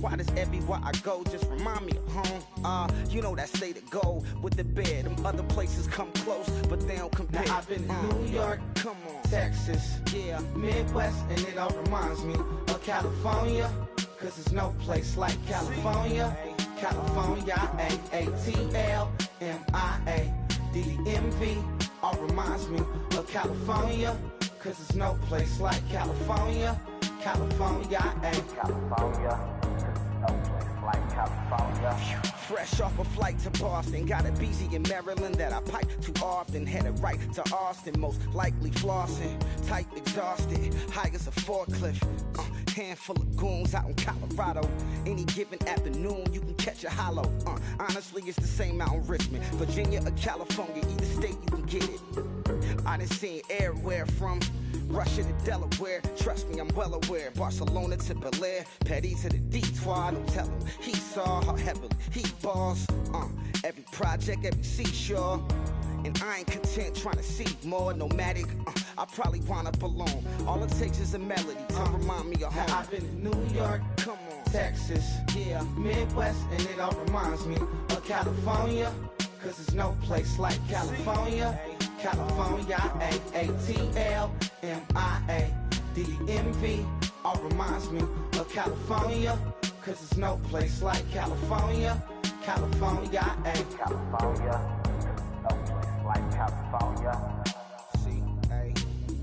Why does everywhere I go just remind me of home? You know that state of gold with the bed. Them other places come close, but they don't compare. Now I've been to New York, come on, Texas, yeah, Midwest, and it all reminds me of California, cause there's no place like California. California, A-A-T-L-M-I-A-D-D-M-V, all reminds me of California, cause there's no place like California. California, California, no place like California. Fresh off a flight to Boston, got a BZ in Maryland that I pipe too often. Headed right to Austin, most likely flossing. Type exhausted, high as a forklift. Handful of goons out in Colorado. Any given afternoon, you can catch a hollow. Honestly, it's the same out in Richmond, Virginia or California. Either state, you can get it. I done seen everywhere from Russia to Delaware. Trust me, I'm well aware. Barcelona to Bel Air, Petty to the Detroit. Don't tell him he saw how heavily he balls. Every project, every seashore. And I ain't content trying to see more nomadic. I probably wind up alone. All it takes is a melody to remind me of home. Now I've been to New York, come on, Texas, yeah, Midwest, and it all reminds me of California, cause there's no place like California. California, A-A-T-L-M-I-A-D-D-M-V, all reminds me of California, cause there's no place like California. California, California, no place like California. C-A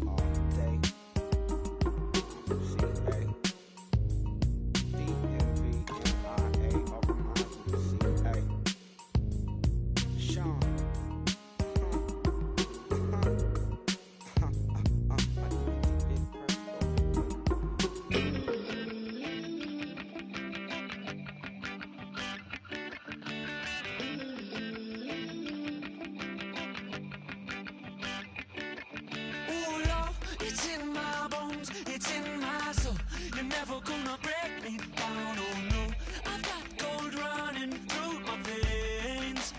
all day. C-A D-M-V-M-I-A all reminds me of C-A. Sean. It's in my bones, it's in my soul. You're never gonna break me down, oh no. I've got gold running through my veins.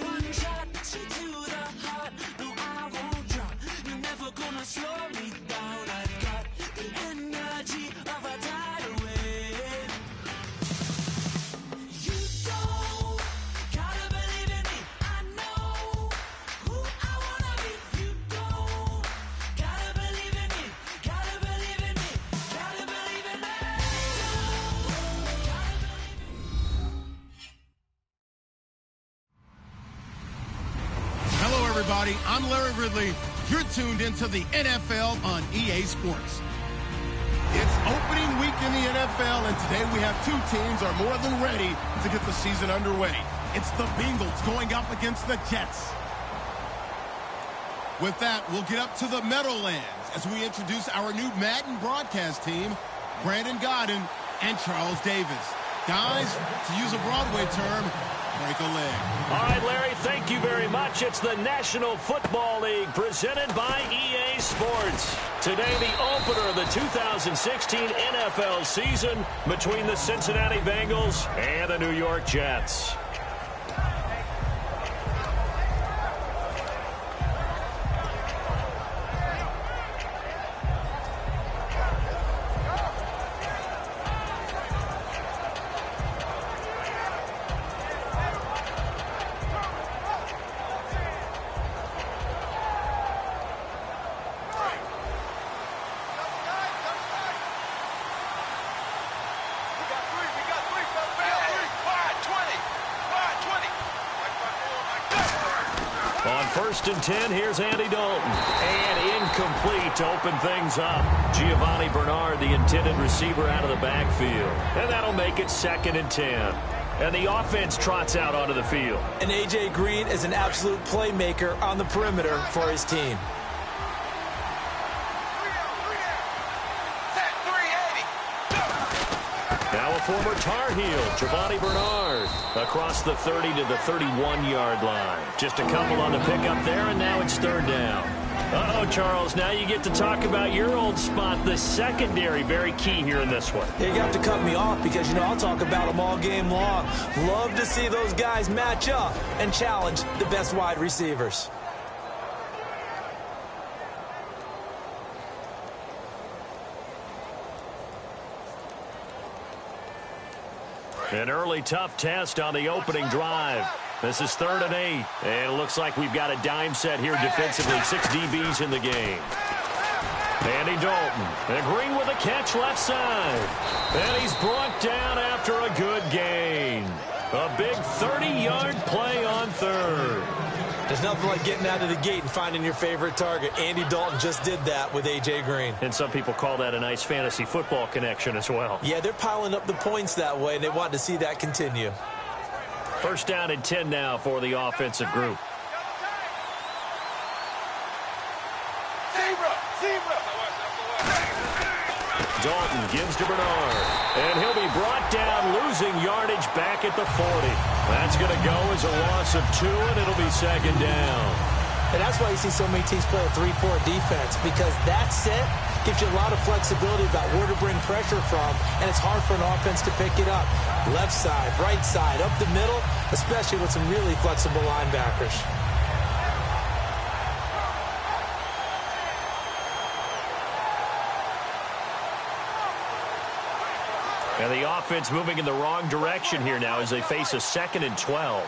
One shot, straight to the heart. No, I won't drop. You're never gonna slow me down. I've got the energy of a tidal wave. You don't gotta believe in me. I know who I wanna be. You don't gotta believe in me. Gotta believe in me. Gotta believe in me. Hello, everybody. I'm Larry Ridley. You're tuned into the NFL on EA Sports. It's opening week in the NFL, and today we have two teams are more than ready to get the season underway. It's the Bengals going up against the Jets. With that, we'll get up to the Meadowlands as we introduce our new Madden broadcast team, Brandon Godden and Charles Davis. Guys, to use a Broadway term, break a leg. All right, Larry, thank you very much. It's the National Football League presented by EA Sports. Today, the opener of the 2016 NFL season between the Cincinnati Bengals and the New York Jets. On 1st and 10, here's Andy Dalton. And incomplete to open things up. Giovanni Bernard, the intended receiver, out of the backfield. And that'll make it 2nd and 10. And the offense trots out onto the field. And A.J. Green is an absolute playmaker on the perimeter for his team. Now a former Tar Heel, Giovanni Bernard, across the 30 to the 31-yard line. Just a couple on the pickup there, and now it's 3rd down. Uh-oh, Charles, now you get to talk about your old spot, the secondary. Very key here in this one. You have to cut me off because, you know, I'll talk about them all game long. Love to see those guys match up and challenge the best wide receivers. An early tough test on the opening drive. This is 3rd and 8. And it looks like we've got a dime set here defensively. 6 DBs in the game. Andy Dalton. And Green with a catch left side. And he's brought down after a good gain. A big 30-yard play on 3rd. There's nothing like getting out of the gate and finding your favorite target. Andy Dalton just did that with A.J. Green. And some people call that a nice fantasy football connection as well. Yeah, they're piling up the points that way, and they want to see that continue. 1st down and 10 now for the offensive group. Dalton gives to Bernard, and he'll be brought down, losing yardage back at the 40. That's going to go as a loss of 2, and it'll be 2nd down. And that's why you see so many teams play a 3-4 defense, because that set gives you a lot of flexibility about where to bring pressure from, and it's hard for an offense to pick it up. Left side, right side, up the middle, especially with some really flexible linebackers. And the offense moving in the wrong direction here now as they face a 2nd and 12.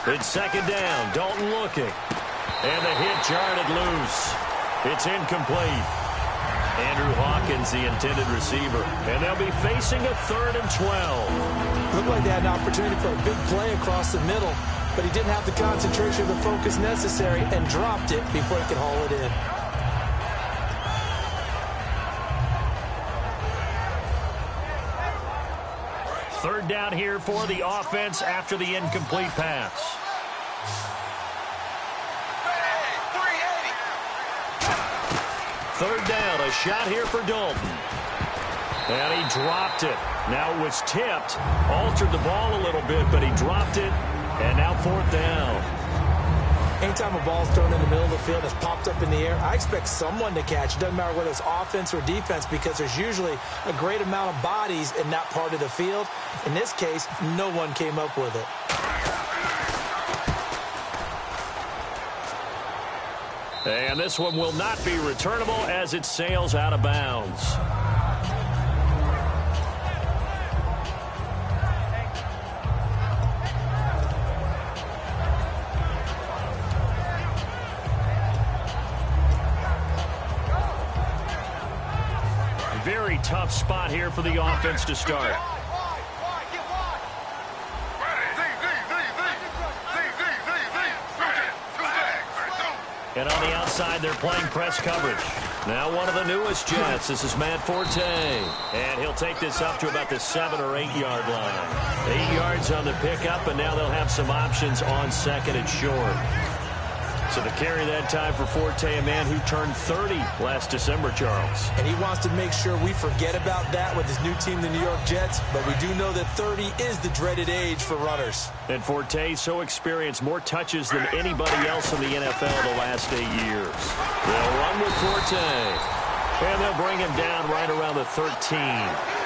It's 2nd down. Dalton looking. And the hit jarred loose. It's incomplete. Andrew Hawkins, the intended receiver. And they'll be facing a 3rd and 12. Looked like they had an opportunity for a big play across the middle, but he didn't have the concentration or the focus necessary and dropped it before he could haul it in. Third down here for the offense after the incomplete pass. Third down, a shot here for Dalton. And he dropped it. Now it was tipped, altered the ball a little bit, but he dropped it. And now 4th down. Anytime a ball's thrown in the middle of the field that's popped up in the air, I expect someone to catch. It doesn't matter whether it's offense or defense, because there's usually a great amount of bodies in that part of the field. In this case, no one came up with it. And this one will not be returnable as it sails out of bounds. Very tough spot here for the offense to start. And on the outside, they're playing press coverage. Now one of the newest Jets. This is Matt Forte. And he'll take this up to about the 7 or 8 yard line. 8 yards on the pickup, and now they'll have some options on 2nd and short. So to carry that time for Forte, a man who turned 30 last December, Charles. And he wants to make sure we forget about that with his new team, the New York Jets. But we do know that 30 is the dreaded age for runners. And Forte, so experienced, more touches than anybody else in the NFL the last 8 years. They'll run with Forte. And they'll bring him down right around the 13.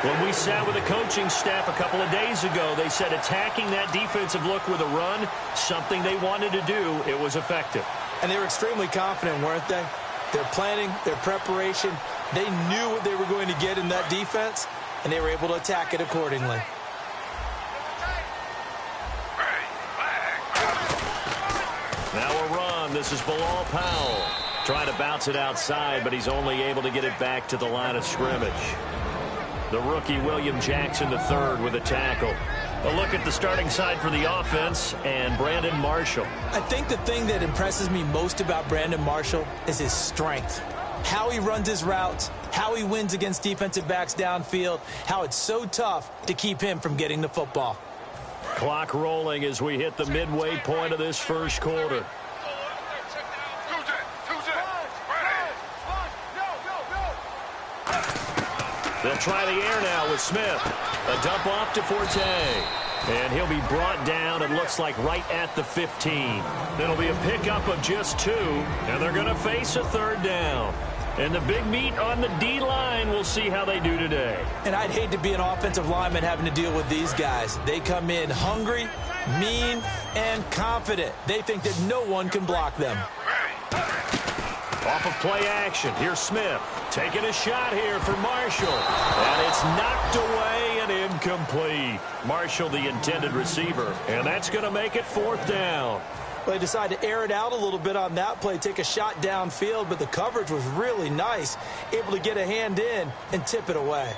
When we sat with the coaching staff a couple of days ago, they said attacking that defensive look with a run, something they wanted to do, it was effective. And they were extremely confident, weren't they? Their planning, their preparation, they knew what they were going to get in that defense, and they were able to attack it accordingly. Now a run. This is Bilal Powell. Trying to bounce it outside, but he's only able to get it back to the line of scrimmage. The rookie William Jackson III with a tackle. A look at the starting side for the offense and Brandon Marshall. I think the thing that impresses me most about Brandon Marshall is his strength. How he runs his routes, how he wins against defensive backs downfield, how it's so tough to keep him from getting the football. Clock rolling as we hit the midway point of this first quarter. They'll try the air now with Smith. A dump off to Forte. And he'll be brought down, it looks like, right at the 15. It'll be a pickup of just 2, and they're going to face a 3rd down. And the big meat on the D-line, we'll see how they do today. And I'd hate to be an offensive lineman having to deal with these guys. They come in hungry, mean, and confident. They think that no one can block them. Off of play action, here's Smith. Taking a shot here for Marshall. And it's knocked away and incomplete. Marshall, the intended receiver. And that's going to make it 4th down. Well, they decided to air it out a little bit on that play, take a shot downfield, but the coverage was really nice. Able to get a hand in and tip it away.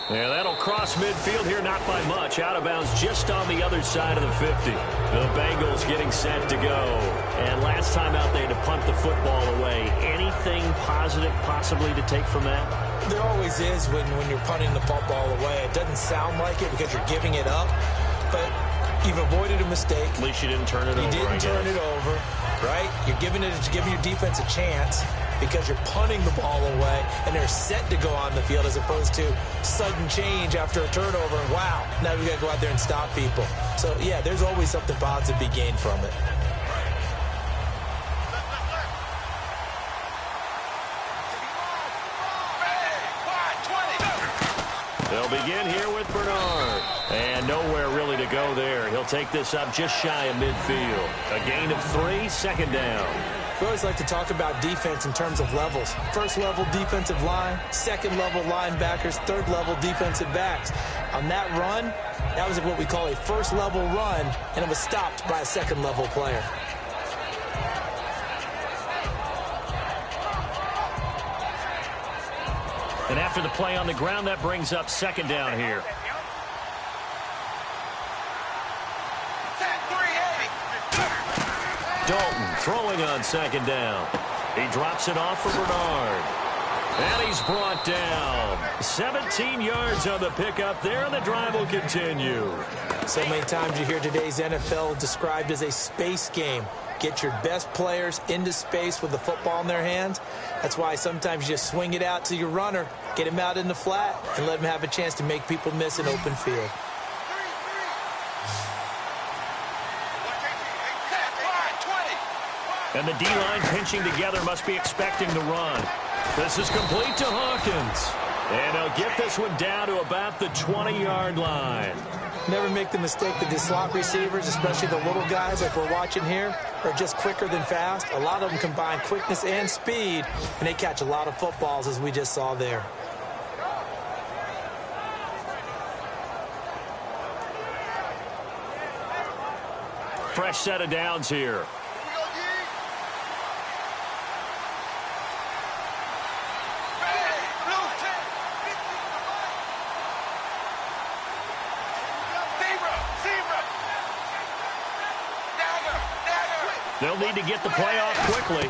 Yeah, that'll cross midfield here, not by much. Out of bounds just on the other side of the 50. The Bengals getting set to go. And last time out, they had to punt the football away. Anything positive possibly to take from that? There always is when you're punting the football away. It doesn't sound like it because you're giving it up, but you've avoided a mistake. At least you didn't turn it over. You didn't turn it over, right? You're giving your defense a chance because you're punting the ball away and they're set to go on the field as opposed to sudden change after a turnover. And wow, now we got to go out there and stop people. So, yeah, there's always something positive to be gained from it. They'll begin here with Bernard. And nowhere really to go there. He'll take this up just shy of midfield. A gain of 3, 2nd down. We always like to talk about defense in terms of levels. First level defensive line, second level linebackers, third level defensive backs. On that run, that was what we call a first level run, and it was stopped by a second level player. And after the play on the ground, that brings up 2nd down here. Dalton throwing on 2nd down. He drops it off for Bernard. And he's brought down. 17 yards on the pickup there, and the drive will continue. So many times you hear today's NFL described as a space game. Get your best players into space with the football in their hands. That's why sometimes you just swing it out to your runner, get him out in the flat, and let him have a chance to make people miss an open field. And the D-line pinching together, must be expecting the run. This is complete to Hawkins. And he'll get this one down to about the 20-yard line. Never make the mistake that the slot receivers, especially the little guys like we're watching here, are just quicker than fast. A lot of them combine quickness and speed, and they catch a lot of footballs, as we just saw there. Fresh set of downs here. They'll need to get the play off quickly.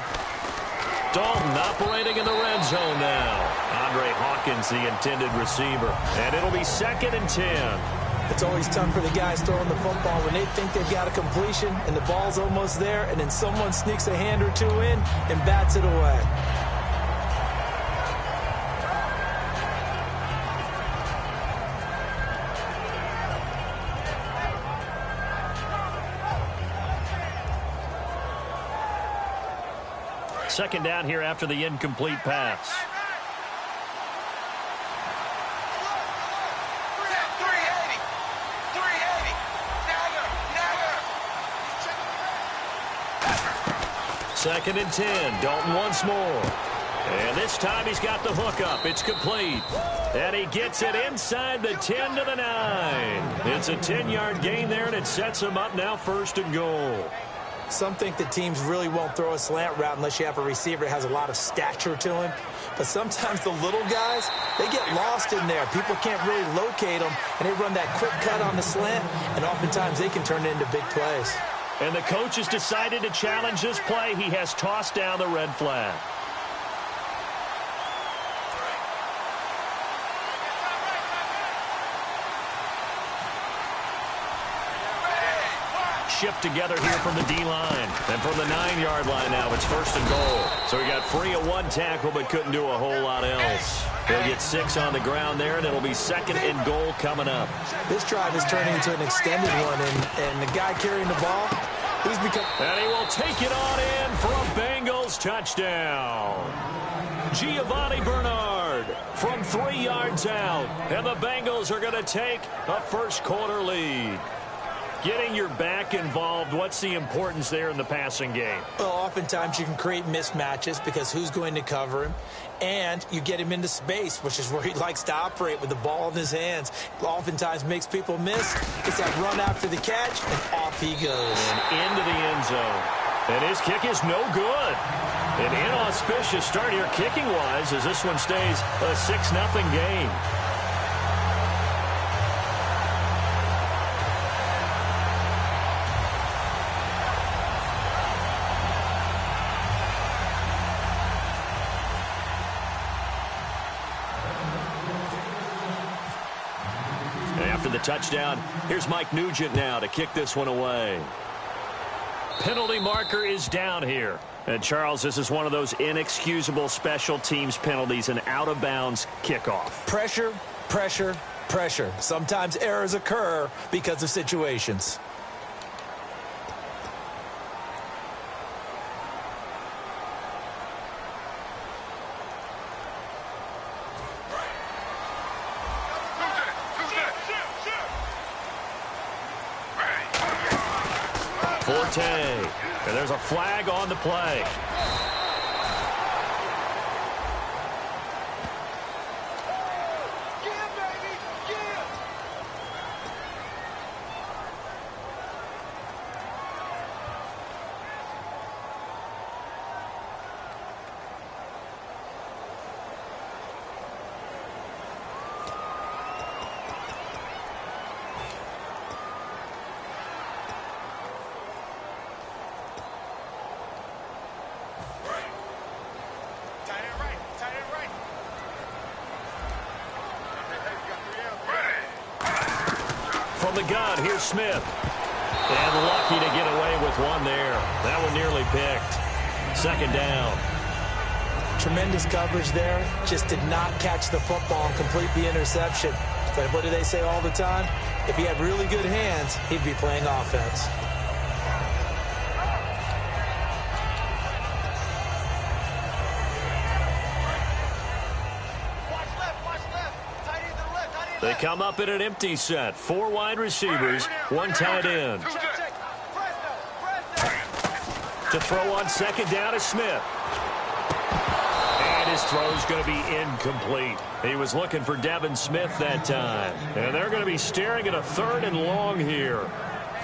Dalton operating in the red zone now. Andre Hawkins, the intended receiver. And it'll be 2nd and 10. It's always tough for the guys throwing the football when they think they've got a completion and the ball's almost there, and then someone sneaks a hand or two in and bats it away. Second down here after the incomplete pass. Second and 10. Dalton once more. And this time he's got the hook up. It's complete. And he gets it inside the 10 to the 9. It's a 10-yard gain there, and it sets him up now 1st and goal. Some think that teams really won't throw a slant route unless you have a receiver that has a lot of stature to him. But sometimes the little guys, they get lost in there. People can't really locate them, and they run that quick cut on the slant, and oftentimes they can turn it into big plays. And the coach has decided to challenge this play. He has tossed down the red flag. Shift together here from the D-line. And from the 9-yard line now, it's 1st and goal. So he got free of one tackle, but couldn't do a whole lot else. He'll get 6 on the ground there, and it'll be 2nd and goal coming up. This drive is turning into an extended one, and the guy carrying the ball, he's become... And he will take it on in for a Bengals touchdown. Giovanni Bernard from 3 yards out. And the Bengals are going to take a first quarter lead. Getting your back involved, what's the importance there in the passing game? Well, oftentimes you can create mismatches because who's going to cover him? And you get him into space, which is where he likes to operate with the ball in his hands. Oftentimes makes people miss. It's that run after the catch, and off he goes. And into the end zone. And his kick is no good. An inauspicious start here kicking-wise as this one stays a 6-0 game. After the touchdown, here's Mike Nugent now to kick this one away. Penalty marker is down here. And, Charles, this is one of those inexcusable special teams penalties, an out-of-bounds kickoff. Pressure, pressure, pressure. Sometimes errors occur because of situations. Forte. And there's a flag on the play. From the gun, here's Smith. And lucky to get away with one there. That one nearly picked. Second down. Tremendous coverage there. Just did not catch the football and complete the interception. But what do they say all the time? If he had really good hands, he'd be playing offense. They come up in an empty set. 4 wide receivers, 1 tight end. To throw on second down is Smith. And his throw's going to be incomplete. He was looking for Devin Smith that time. And they're going to be staring at a 3rd and long here.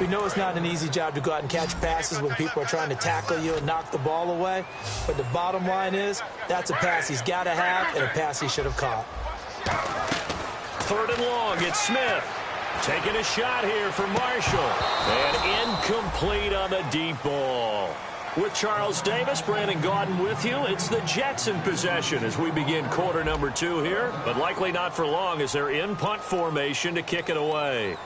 We know it's not an easy job to go out and catch passes when people are trying to tackle you and knock the ball away. But the bottom line is, that's a pass he's got to have and a pass he should have caught. 3rd and long, it's Smith. Taking a shot here for Marshall. And incomplete on the deep ball. With Charles Davis, Brandon Gaudin with you. It's the Jets in possession as we begin quarter number 2 here. But likely not for long as they're in punt formation to kick it away.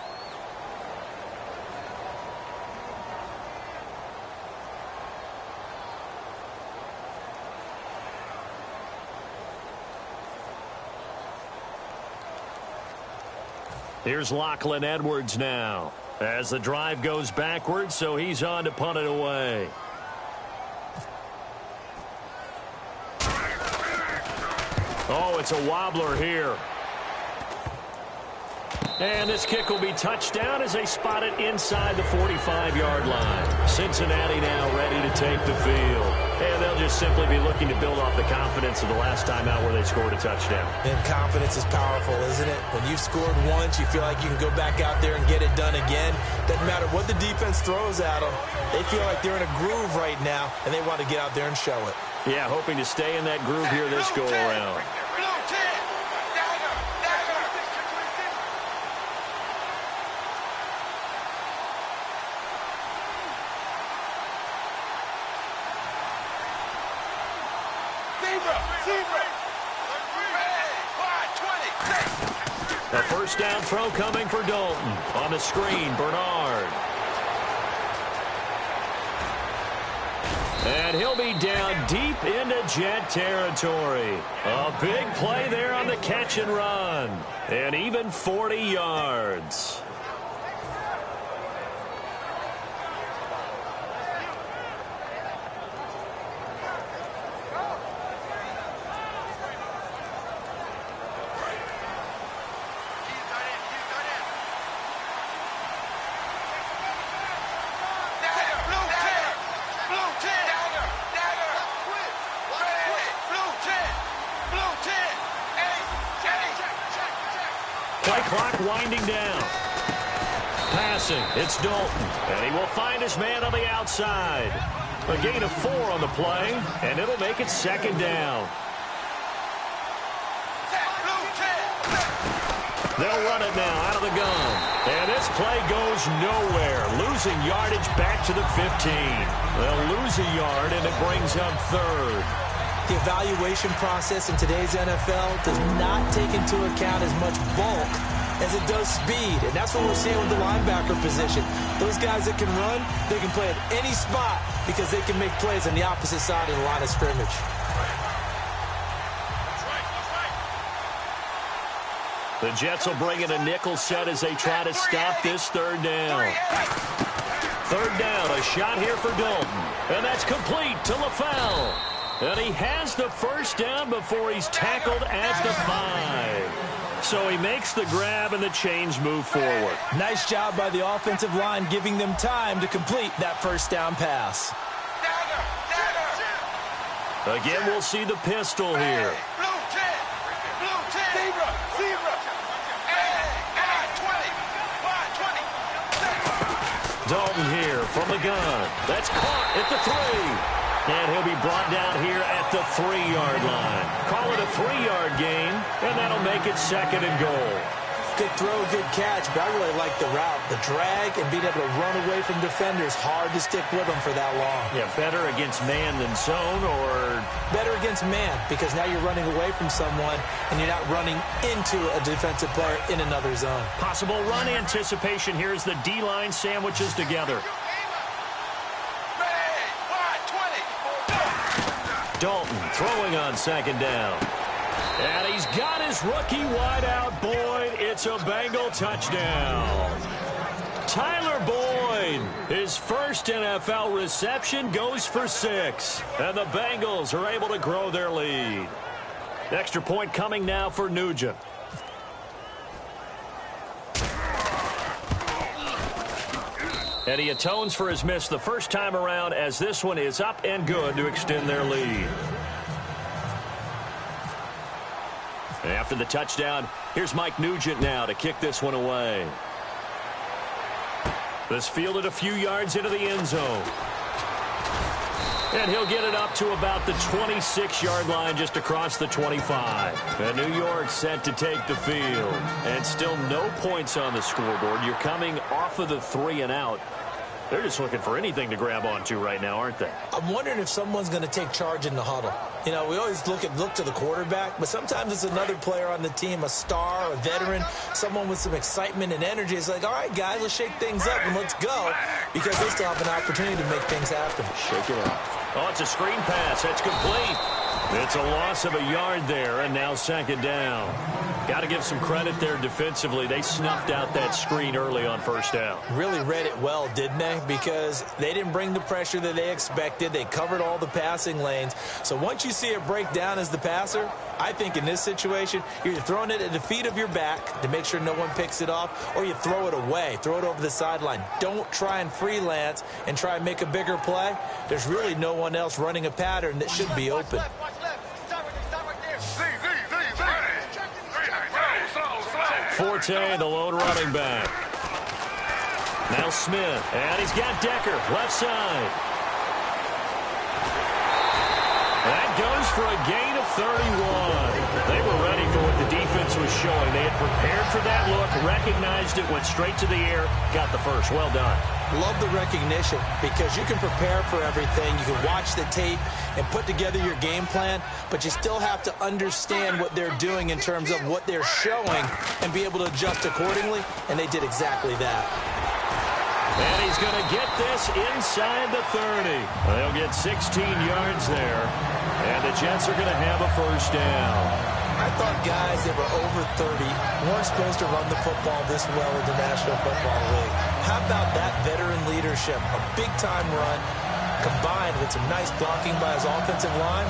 Here's Lachlan Edwards now as the drive goes backwards, so he's on to punt it away. Oh, it's a wobbler here. And this kick will be touched down as they spot it inside the 45-yard line. Cincinnati now ready to take the field. And they'll just simply be looking to build off the confidence of the last time out where they scored a touchdown. And confidence is powerful, isn't it? When you've scored once, you feel like you can go back out there and get it done again. Doesn't matter what the defense throws at them. They feel like they're in a groove right now, and they want to get out there and show it. Yeah, hoping to stay in that groove here this go-around. A first down throw coming for Dalton. On the screen, Bernard. And he'll be down deep into Jet territory. A big play there on the catch and run. And even 40 yards. clock winding down. Passing, it's Dalton, and he will find his man on the outside. A gain of 4 on the play, and it'll make it second down. They'll run it now out of the gun. And this play goes nowhere. Losing yardage back to the 15. They'll lose a yard, and it brings up third. The evaluation process in today's NFL does not take into account as much bulk as it does speed. And that's what we're seeing with the linebacker position. Those guys that can run, they can play at any spot because they can make plays on the opposite side of the line of scrimmage. The Jets will bring in a nickel set as they try to stop this third down. Third down, a shot here for Dalton. And that's complete to LaFell. And he has the first down before he's tackled at the 5. So he makes the grab and the chains move forward. Nice job by the offensive line giving them time to complete that first down pass. Again, we'll see the pistol here. Dalton here from the gun. That's caught at the 3. And he'll be brought down here at the 3-yard line. Call it a 3-yard gain, and that'll make it second and goal. Good throw, good catch, but I really like the route. The drag and being able to run away from defenders, hard to stick with them for that long. Yeah, better against man than zone, or? Better against man, because now you're running away from someone, and you're not running into a defensive player in another zone. Possible run anticipation here as the D-line sandwiches together. Dalton throwing on second down. And he's got his rookie wideout, Boyd. It's a Bengal touchdown. Tyler Boyd, his first NFL reception, goes for 6. And the Bengals are able to grow their lead. Extra point coming now for Nugent. And he atones for his miss the first time around as this one is up and good to extend their lead. After the touchdown, here's Mike Nugent now to kick this one away. This fielded a few yards into the end zone. And he'll get it up to about the 26-yard line just across the 25. And New York set to take the field. And still no points on the scoreboard. You're coming off of the 3 and out. They're just looking for anything to grab onto right now, aren't they? I'm wondering if someone's going to take charge in the huddle. You know, we always look to the quarterback, but sometimes it's another player on the team, a star, a veteran, someone with some excitement and energy. It's like, all right, guys, let's shake things up and let's go, because they still have an opportunity to make things happen. Shake it up. Oh, it's a screen pass. That's complete. It's a loss of a yard there, and now second down. Got to give some credit there defensively. They snuffed out that screen early on first down. Really read it well, didn't they? Because they didn't bring the pressure that they expected. They covered all the passing lanes. So once you see it break down as the passer, I think in this situation, you're throwing it at the feet of your back to make sure no one picks it off, or you throw it away, throw it over the sideline. Don't try and freelance and try and make a bigger play. There's really no one else running a pattern that should be open. Forte, the lone running back. Now Smith, and he's got Decker, left side. That goes for a gain of 31. They were ready for what the defense was showing. They had prepared for that look, recognized it, went straight to the air, got the first. Well done. Love the recognition, because you can prepare for everything. You can watch the tape and put together your game plan, but you still have to understand what they're doing in terms of what they're showing and be able to adjust accordingly, and they did exactly that. And he's going to get this inside the 30. They'll get 16 yards there, and the Jets are going to have a first down. I thought guys that were over 30 weren't supposed to run the football this well in the National Football League. How about that veteran leadership? A big-time run combined with some nice blocking by his offensive line,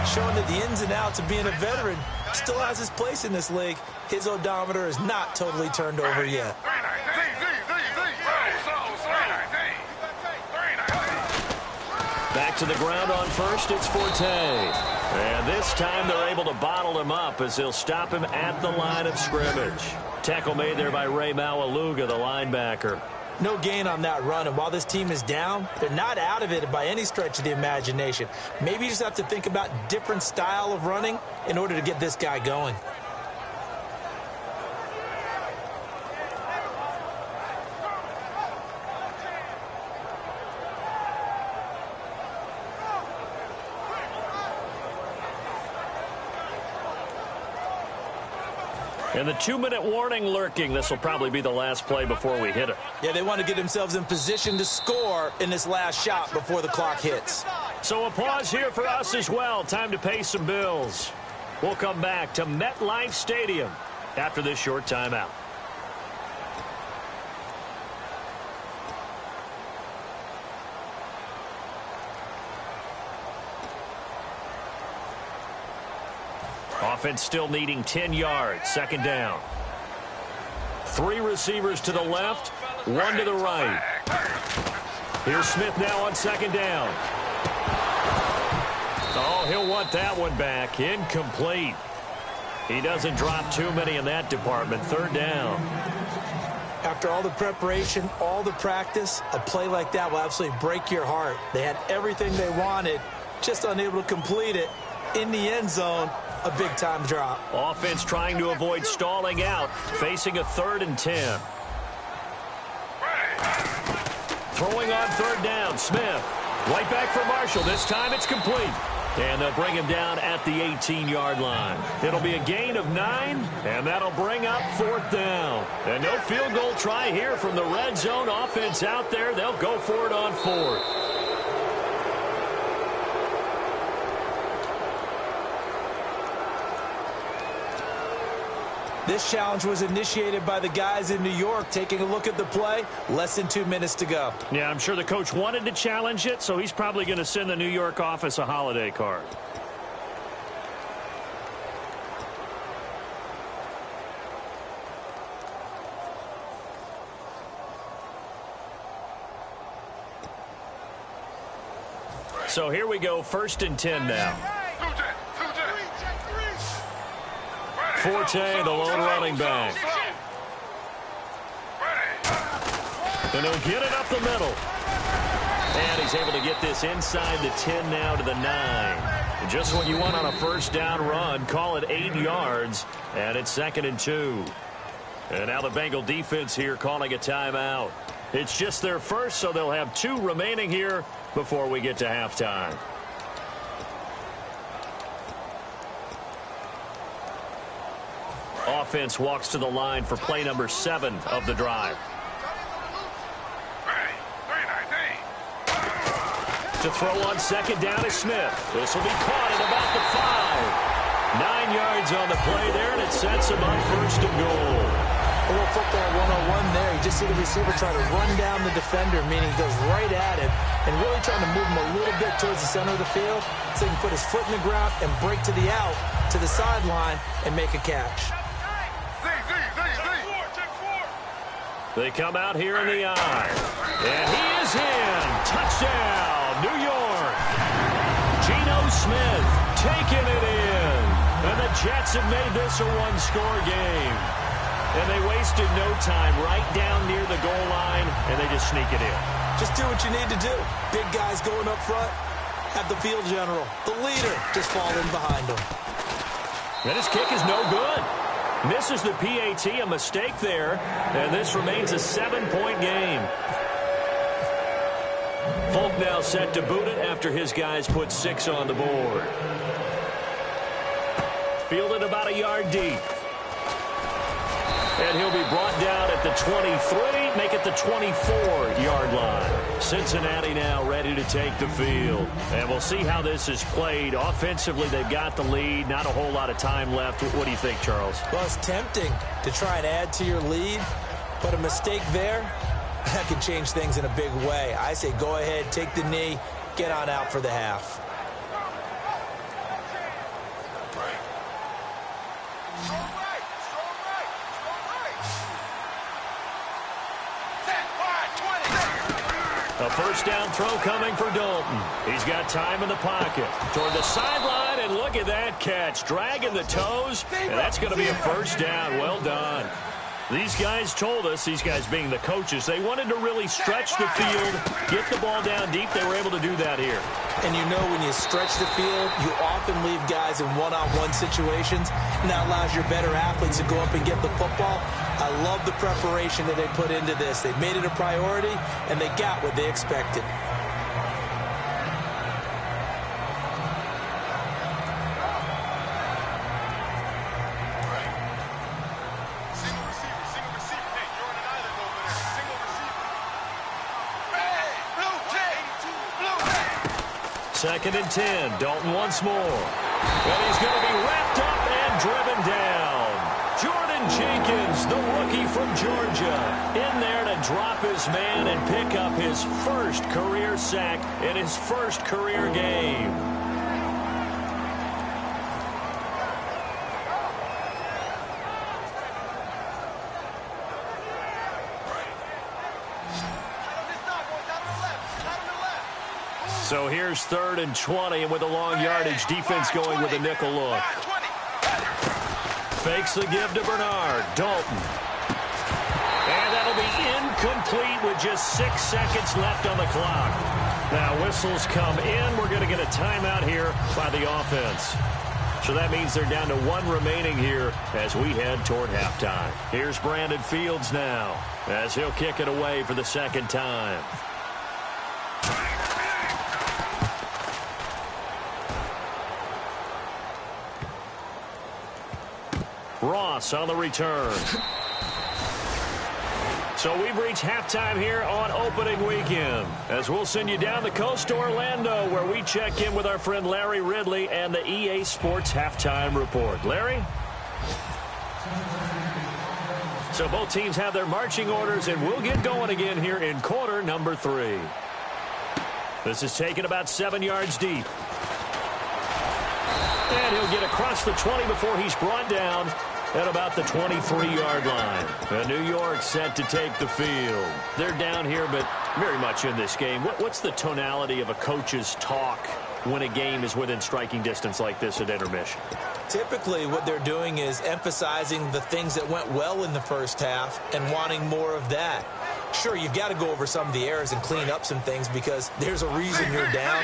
showing that the ins and outs of being a veteran still has his place in this league. His odometer is not totally turned over yet. Back to the ground on first, it's Forte. And this time they're able to bottle him up as they'll stop him at the line of scrimmage. Tackle made there by Ray Maualuga, the linebacker. No gain on that run, and while this team is down, they're not out of it by any stretch of the imagination. Maybe you just have to think about different style of running in order to get this guy going. And the 2-minute warning lurking. This will probably be the last play before we hit it. Yeah, they want to get themselves in position to score in this last shot before the clock hits. So a pause here for us as well. Time to pay some bills. We'll come back to MetLife Stadium after this short timeout. Offense still needing 10 yards. Second down. 3 receivers to the left, 1 to the right. Here's Smith now on second down. Oh, he'll want that one back. Incomplete. He doesn't drop too many in that department. Third down. After all the preparation, all the practice, a play like that will absolutely break your heart. They had everything they wanted, just unable to complete it. In the end zone, a big-time drop. Offense trying to avoid stalling out, facing a 3rd and 10. Throwing on third down, Smith. Right back for Marshall. This time it's complete. And they'll bring him down at the 18-yard line. It'll be a gain of 9, and that'll bring up 4th down. And no field goal try here from the red zone offense out there. They'll go for it on 4th. This challenge was initiated by the guys in New York. Taking a look at the play, less than 2 minutes to go. Yeah, I'm sure the coach wanted to challenge it, so he's probably going to send the New York office a holiday card. So here we go, 1st and 10 now. Forte, the lone running back. And he'll get it up the middle. And he's able to get this inside the 10 now to the 9. Just what you want on a first down run. Call it 8 yards. And it's 2nd and 2. And now the Bengal defense here calling a timeout. It's just their first, so they'll have 2 remaining here before we get to halftime. Offense walks to the line for play number 7 of the drive. To throw on second down is Smith. This will be caught at about the 5. 9 yards on the play there, and it sets him up 1st and goal. A little football 101 there. You just see the receiver try to run down the defender, meaning he goes right at him, and really trying to move him a little bit towards the center of the field so he can put his foot in the ground and break to the out, to the sideline, and make a catch. They come out here in the eye. And he is in. Touchdown, New York. Geno Smith taking it in. And the Jets have made this a one-score game. And they wasted no time right down near the goal line, and they just sneak it in. Just do what you need to do. Big guys going up front. Have the field general, the leader, just fall in behind him. And his kick is no good. Misses the PAT, a mistake there, and this remains a 7-point game. Folk now set to boot it after his guys put 6 on the board. Fielded about a yard deep. And he'll be brought down at the 23, make it the 24-yard line. Cincinnati now ready to take the field. And we'll see how this is played. Offensively, they've got the lead. Not a whole lot of time left. What do you think, Charles? Well, it's tempting to try and add to your lead, but a mistake there, that could change things in a big way. I say go ahead, take the knee, get on out for the half. A first down throw coming for Dalton. He's got time in the pocket. Toward the sideline, and look at that catch. Dragging the toes, and that's going to be a first down. Well done. These guys told us, these guys being the coaches, they wanted to really stretch the field, get the ball down deep. They were able to do that here. And you know when you stretch the field, you often leave guys in one-on-one situations, and that allows your better athletes to go up and get the football. I love the preparation that they put into this. They made it a priority, and they got what they expected. Second and 10. Dalton once more. And he's going to be wrapped up and driven down. Jordan Jenkins, the rookie from Georgia, in there to drop his man and pick up his first career sack in his first career game. So here's 3rd and 20, and with a long yardage, defense going with a nickel look. Fakes the give to Bernard. Dalton. And that'll be incomplete with just 6 seconds left on the clock. Now whistles come in. We're going to get a timeout here by the offense. So that means they're down to 1 remaining here as we head toward halftime. Here's Brandon Fields now as he'll kick it away for the second time. Ross on the return. So we've reached halftime here on opening weekend, as we'll send you down the coast to Orlando, where we check in with our friend Larry Ridley and the EA Sports Halftime Report. Larry? So both teams have their marching orders, and we'll get going again here in quarter number 3. This is taken about 7 yards deep. And he'll get across the 20 before he's brought down at about the 23-yard line. And New York set to take the field. They're down here, but very much in this game. What's the tonality of a coach's talk when a game is within striking distance like this at intermission? Typically, what they're doing is emphasizing the things that went well in the first half and wanting more of that. Sure, you've got to go over some of the errors and clean up some things because there's a reason you're down.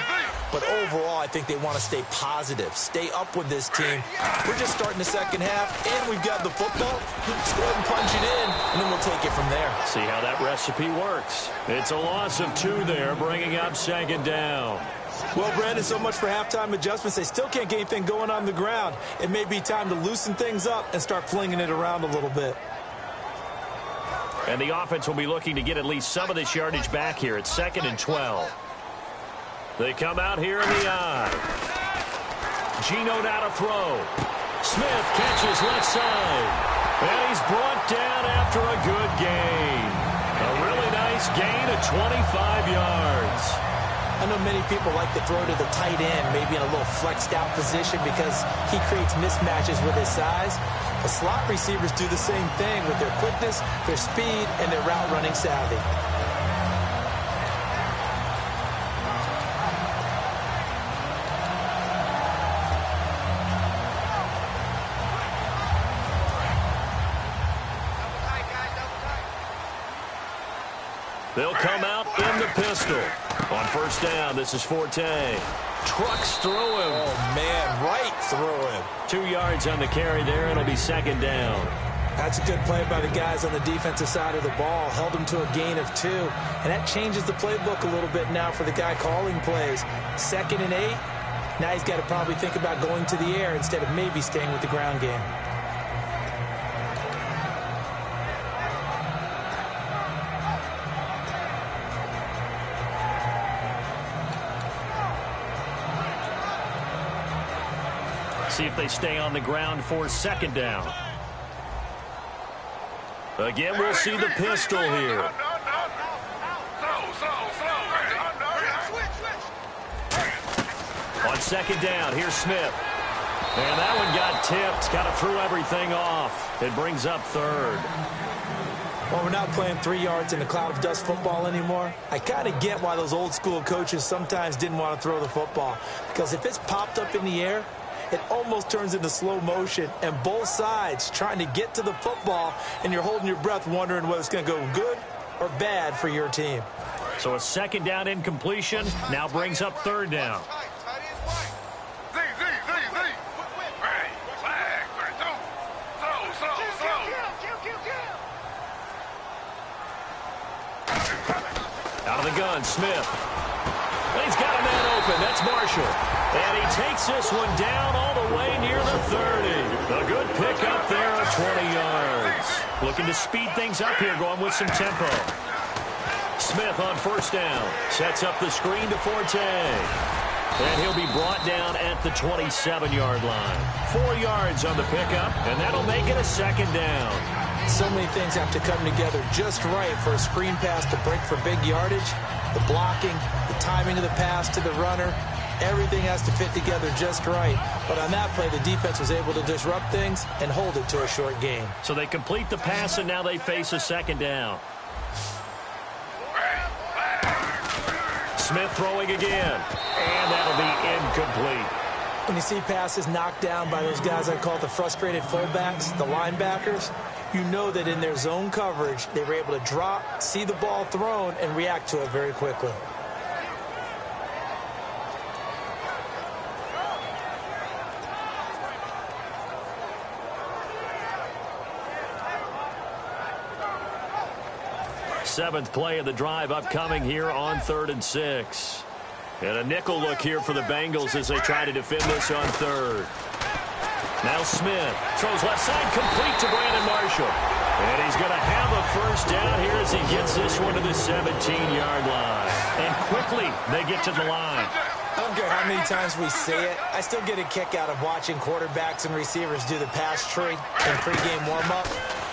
But overall, I think they want to stay positive, stay up with this team. We're just starting the second half, and we've got the football. Let's go ahead and punch it in, and then we'll take it from there. See how that recipe works. It's a loss of 2 there, bringing up second down. Well, Brandon, so much for halftime adjustments. They still can't get anything going on the ground. It may be time to loosen things up and start flinging it around a little bit. And the offense will be looking to get at least some of this yardage back here at 2nd and 12. They come out here in the eye. Geno now to throw. Smith catches left side. And he's brought down after a good gain. A really nice gain of 25 yards. I know many people like to throw to the tight end, maybe in a little flexed out position because he creates mismatches with his size. The slot receivers do the same thing with their quickness, their speed, and their route running savvy. They'll come out in the pistol. On first down, this is Forte. Trucks through him. Oh, man, right through him. 2 yards on the carry there, and it'll be second down. That's a good play by the guys on the defensive side of the ball. Held him to a gain of 2. And that changes the playbook a little bit now for the guy calling plays. 2nd and 8. Now he's got to probably think about going to the air instead of maybe staying with the ground game. See if they stay on the ground for second down. Again, we'll see the pistol here. On second down, here's Smith. And that one got tipped. Kind of threw everything off. It brings up 3rd. Well, we're not playing 3 yards in a cloud of dust football anymore. I kind of get why those old school coaches sometimes didn't want to throw the football. Because if it's popped up in the air, it almost turns into slow motion, and both sides trying to get to the football, and you're holding your breath wondering whether it's going to go good or bad for your team. So a second down incompletion now brings up third down. Out of the gun, Smith. And he's got a man open. That's Marshall. And he takes this one down all the way near the 30. A good pick up there of 20 yards. Looking to speed things up here, going with some tempo. Smith on first down. Sets up the screen to Forte. And he'll be brought down at the 27-yard line. 4 yards on the pickup, and that'll make it a second down. So many things have to come together just right for a screen pass to break for big yardage. The blocking, the timing of the pass to the runner, everything has to fit together just right. But on that play, the defense was able to disrupt things and hold it to a short gain. So they complete the pass, and now they face a second down. Smith throwing again, and that'll be incomplete. When you see passes knocked down by those guys I call the frustrated fullbacks, the linebackers, you know that in their zone coverage, they were able to drop, see the ball thrown, and react to it very quickly. Seventh play of the drive upcoming here on 3rd and 6. And a nickel look here for the Bengals as they try to defend this on third. Now Smith throws left side, complete to Brandon Marshall. And he's going to have a first down here as he gets this one to the 17-yard line. And quickly they get to the line. I don't care how many times we say it, I still get a kick out of watching quarterbacks and receivers do the pass tree in pregame warm-up.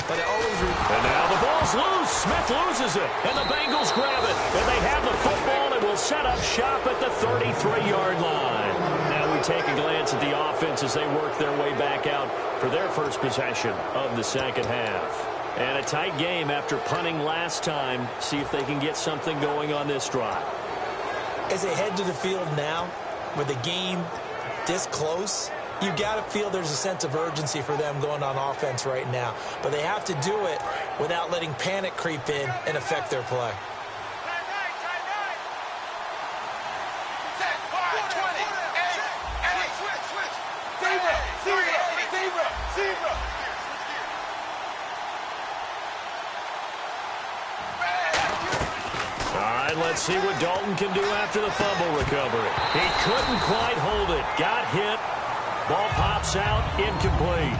But it always... And now the ball's loose. Smith loses it. And the Bengals grab it. And they have the football and will set up shop at the 33-yard line. Now we take a glance at the offense as they work their way back out for their first possession of the second half. And a tight game after punting last time. See if they can get something going on this drive. As they head to the field now, with the game this close, you've got to feel there's a sense of urgency for them going on offense right now. But they have to do it without letting panic creep in and affect their play. Let's see what Dalton can do after the fumble recovery. He couldn't quite hold it. Got hit. Ball pops out. Incomplete.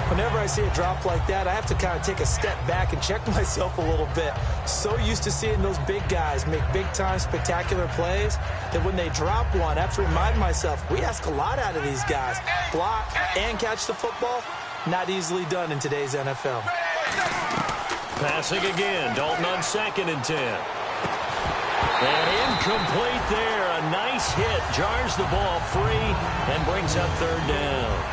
Whenever I see a drop like that, I have to kind of take a step back and check myself a little bit. So used to seeing those big guys make big-time spectacular plays that when they drop one, I have to remind myself, we ask a lot out of these guys. Block and catch the football, not easily done in today's NFL. Passing again. Dalton on 2nd and 10. And incomplete there. A nice hit. Jars the ball free and brings up 3rd down.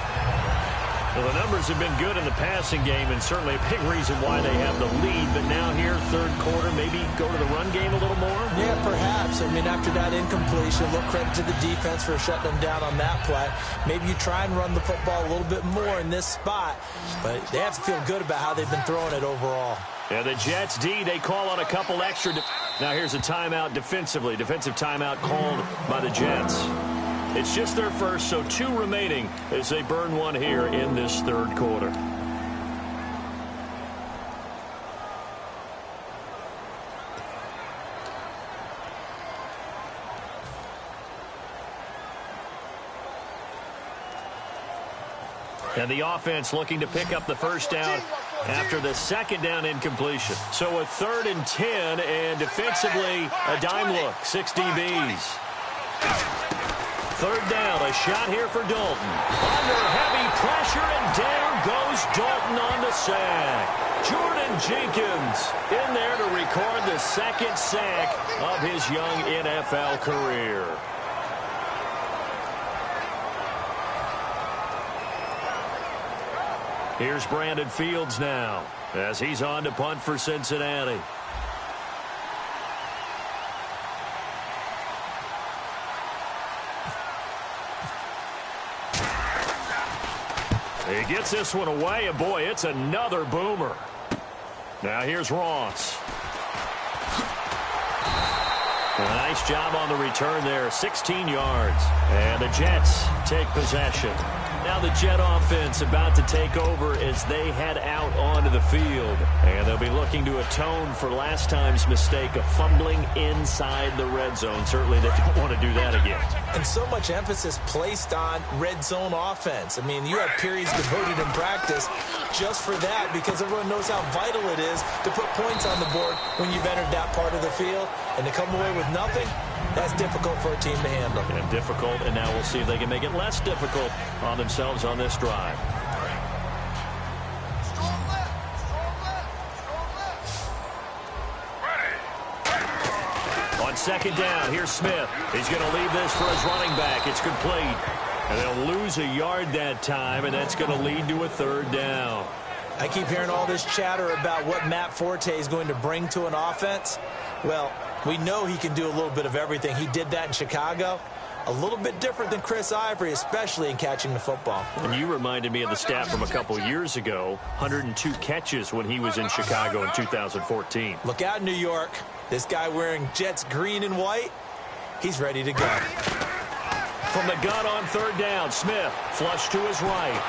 Well, the numbers have been good in the passing game and certainly a big reason why they have the lead. But now here, 3rd quarter, maybe go to the run game a little more? Yeah, perhaps. I mean, after that incompletion, look credit to the defense for shutting them down on that play. Maybe you try and run the football a little bit more in this spot. But they have to feel good about how they've been throwing it overall. Yeah, the Jets D, they call on a couple extra. Now here's a timeout defensively. Defensive timeout called by the Jets. It's just their first, so 2 remaining as they burn one here in this 3rd quarter. And the offense looking to pick up the first down after the 2nd down incompletion. So a 3rd and 10, and defensively, a dime look, 6 DBs. 3rd down, a shot here for Dalton. Under heavy pressure, and down goes Dalton on the sack. Jordan Jenkins in there to record the 2nd sack of his young NFL career. Here's Brandon Fields now as he's on to punt for Cincinnati. He gets this one away, and boy, it's another boomer. Now here's Ross. A nice job on the return there, 16 yards. And the Jets take possession. Now the Jet offense about to take over as they head out onto the field. And they'll be looking to atone for last time's mistake of fumbling inside the red zone. Certainly they don't want to do that again. And so much emphasis placed on red zone offense. I mean, you have periods devoted in practice just for that because everyone knows how vital it is to put points on the board when you've entered that part of the field. And to come away with nothing, that's difficult for a team to handle. And difficult, and now we'll see if they can make it less difficult on themselves on this drive. On second down, here's Smith. He's going to leave this for his running back. It's complete. And they'll lose a yard that time, and that's going to lead to a third down. I keep hearing all this chatter about what Matt Forte is going to bring to an offense. Well, we know he can do a little bit of everything. He did that in Chicago. A little bit different than Chris Ivory, especially in catching the football. And you reminded me of the stat from a couple years ago, 102 catches when he was in Chicago in 2014. Look out, New York. This guy wearing Jets green and white, he's ready to go. From the gun on third down, Smith flush to his right.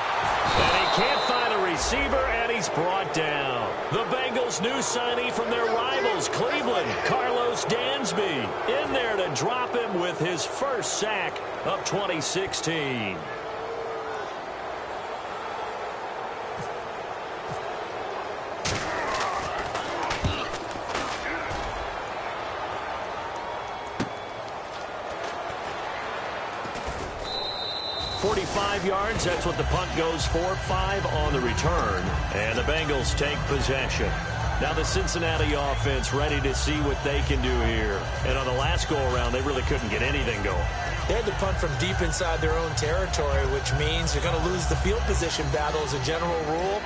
And he can't find a receiver, and he's brought down. The Bengals' new signee from their rivals, Cleveland, Carlos Dansby, in there to drop him with his first sack of 2016. Yards, that's what the punt goes for. 5 on the return, and the Bengals take possession. Now the Cincinnati offense ready to see what they can do here. And on the last go-around, they really couldn't get anything going. They had to punt from deep inside their own territory, which means you're going to lose the field position battle as a general rule.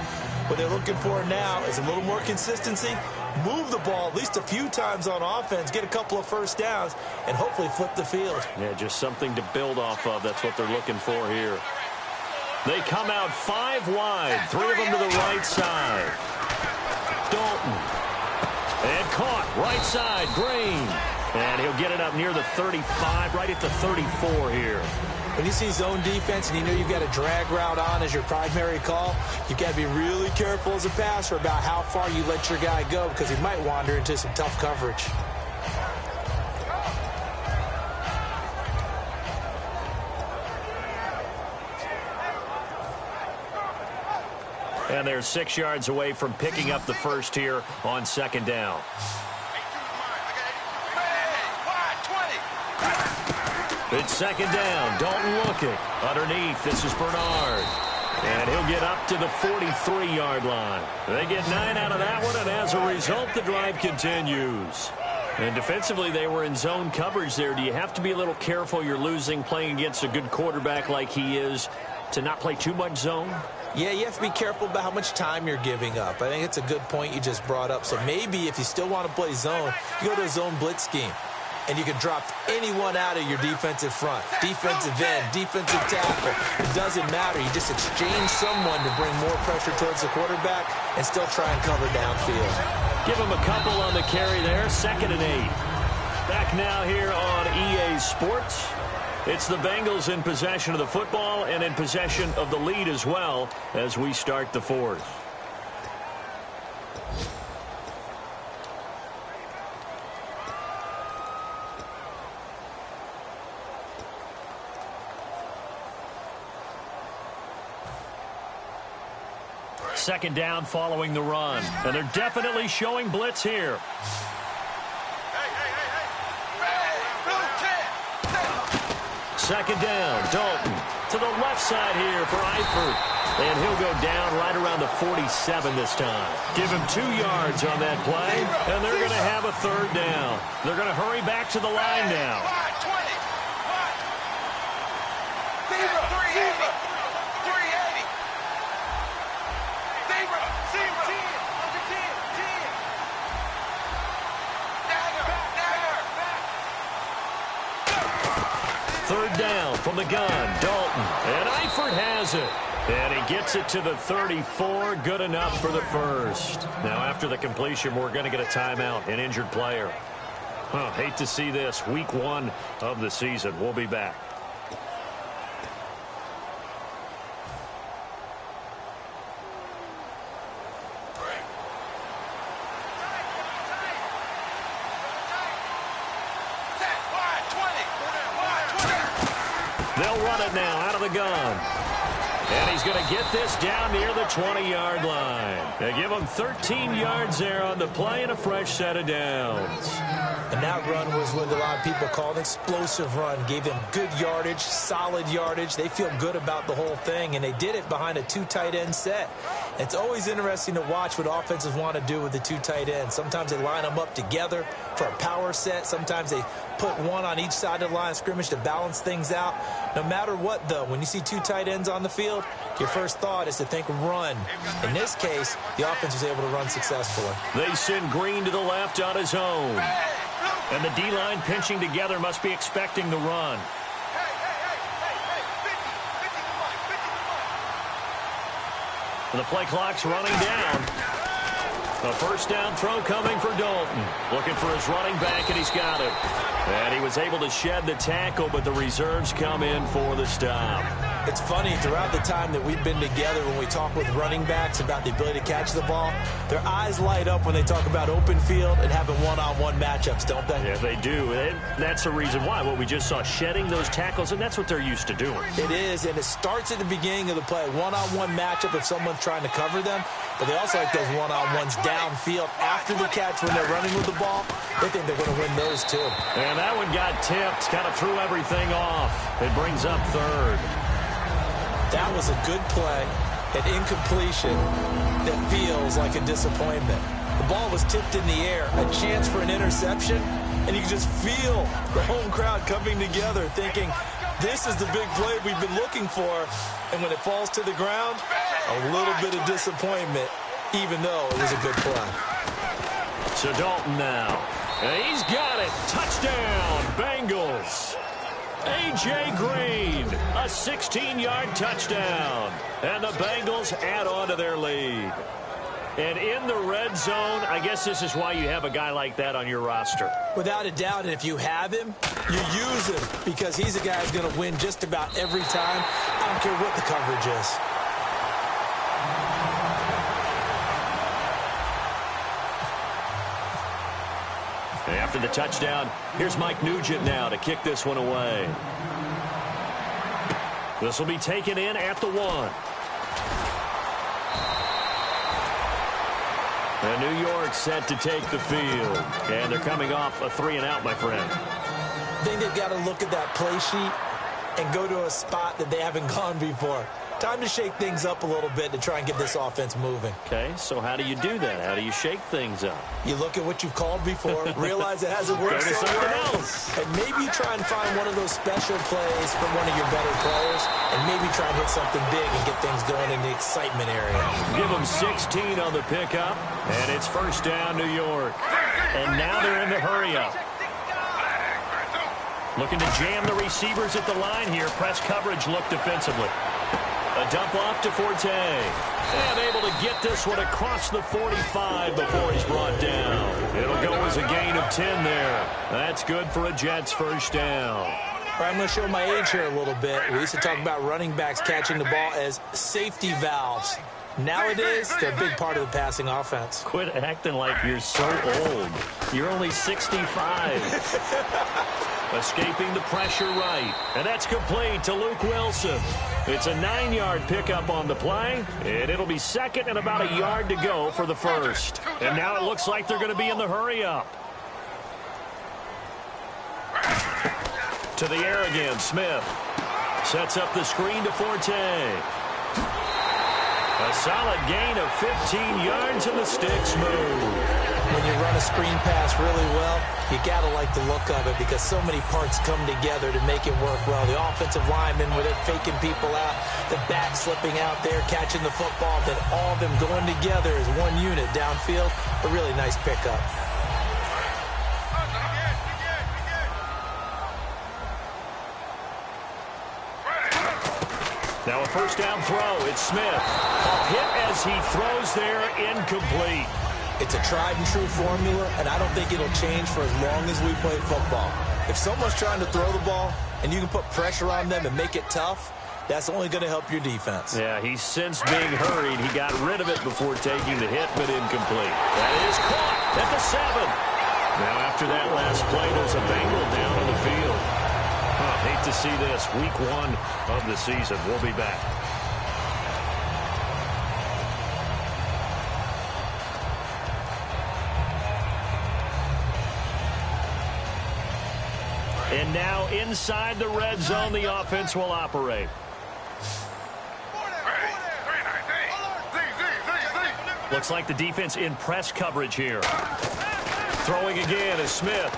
What they're looking for now is a little more consistency, move the ball at least a few times on offense, get a couple of first downs, and hopefully flip the field. Yeah, just something to build off of. That's what they're looking for here. They come out 5 wide, 3 of them to the right side. Dalton. And caught, right side, Green. And he'll get it up near the 35, right at the 34 here. When you see zone defense and you know you've got a drag route on as your primary call, you've got to be really careful as a passer about how far you let your guy go because he might wander into some tough coverage. And they're 6 yards away from picking up the first here on second down. It's second down. Dalton looking. Underneath, this is Bernard. And he'll get up to the 43-yard line. They get 9 out of that one, and as a result, the drive continues. And defensively, they were in zone coverage there. Do you have to be a little careful? You're losing playing against a good quarterback like he is to not play too much zone? Yeah, you have to be careful about how much time you're giving up. I think it's a good point you just brought up. So maybe if you still want to play zone, you go to a zone blitz scheme. And you can drop anyone out of your defensive front. Defensive end, defensive tackle. It doesn't matter. You just exchange someone to bring more pressure towards the quarterback and still try and cover downfield. Give him a couple on the carry there. 2nd and 8. Back now here on EA Sports. It's the Bengals in possession of the football and in possession of the lead as well as we start the 4th. Second down following the run. And they're definitely showing blitz here. Second down, Dalton to the left side here for Eifert. And he'll go down right around the 47 this time. Give him 2 yards on that play, and they're going to have a third down. They're going to hurry back to the line now. Third down from the gun, Dalton. And Eifert has it. And he gets it to the 34. Good enough for the first. Now, after the completion, we're going to get a timeout, an injured player. Hate to see this. Week 1 of the season. We'll be back. They'll run it now out of the gun. And he's going to get this down near the 20-yard line. They give him 13 yards there on the play and a fresh set of downs. And that run was what a lot of people call an explosive run. Gave them good yardage, solid yardage. They feel good about the whole thing, and they did it behind a 2 tight end set. It's always interesting to watch what offenses want to do with the 2 tight ends. Sometimes they line them up together for a power set. Sometimes they put one on each side of the line of scrimmage to balance things out. No matter what, though, when you see 2 tight ends on the field, your first thought is to think run. In this case, the offense was able to run successfully. They send Green to the left on his own. And the D-line pinching together must be expecting the run. And the play clock's running down. A first down throw coming for Dalton. Looking for his running back, and he's got it. And he was able to shed the tackle, but the reserves come in for the stop. It's funny, throughout the time that we've been together, when we talk with running backs about the ability to catch the ball, their eyes light up when they talk about open field and having one-on-one matchups, don't they? Yeah, they do. And that's the reason why. What we just saw, shedding those tackles, and that's what they're used to doing. It is, and it starts at the beginning of the play. One-on-one matchup if someone's trying to cover them, but they also like those one-on-ones downfield after the catch when they're running with the ball. They think they're going to win those, too. And that one got tipped, kind of threw everything off. It brings up third. That was a good play, an incompletion that feels like a disappointment. The ball was tipped in the air, a chance for an interception, and you can just feel the home crowd coming together thinking, this is the big play we've been looking for. And when it falls to the ground, a little bit of disappointment, even though it was a good play. So Dalton now. And he's got it. Touchdown, Bengals. A.J. Green, a 16-yard touchdown. And the Bengals add on to their lead. And in the red zone, I guess this is why you have a guy like that on your roster. Without a doubt, and if you have him, you use him because he's a guy who's going to win just about every time. I don't care what the coverage is. After the touchdown, here's Mike Nugent now to kick this one away. This will be taken in at the 1. And New York set to take the field. And they're coming off a 3-and-out, my friend. I think they've got to look at that play sheet and go to a spot that they haven't gone before. Time to shake things up a little bit to try and get this offense moving. Okay, so how do you do that? How do you shake things up? You look at what you've called before, realize it hasn't worked somewhere else, and maybe you try and find one of those special plays from one of your better players, and maybe try and hit something big and get things going in the excitement area. Give them 16 on the pickup, and it's first down, New York. And now they're in the hurry-up. Looking to jam the receivers at the line here. Press coverage look defensively. A dump off to Forte. And able to get this one across the 45 before he's brought down. It'll go as a gain of 10 there. That's good for a Jets first down. All right, I'm going to show my age here a little bit. We used to talk about running backs catching the ball as safety valves. Nowadays, they're a big part of the passing offense. Quit acting like you're so old. You're only 65. Escaping the pressure right. And that's complete to Luke Wilson. It's a 9-yard pickup on the play, and it'll be second and about a yard to go for the first. And now it looks like they're going to be in the hurry-up. To the air again, Smith. Sets up the screen to Forte. A solid gain of 15 yards, and the sticks move. When you run a screen pass really well, you got to like the look of it because so many parts come together to make it work well. The offensive linemen, where they're faking people out, the back slipping out there, catching the football, then all of them going together as one unit downfield. A really nice pickup. Now a first down throw. It's Smith. A hit as he throws there, incomplete. It's a tried and true formula, and I don't think it'll change for as long as we play football. If someone's trying to throw the ball and you can put pressure on them and make it tough, that's only going to help your defense. Yeah, he's since being hurried. He got rid of it before taking the hit, but incomplete. That is caught at the 7. Now after that last play, there's a Bengal down on the field. Hate to see this. Week 1 of the season. We'll be back. And now inside the red zone, the offense will operate. Looks like the defense in press coverage here. Throwing again is Smith.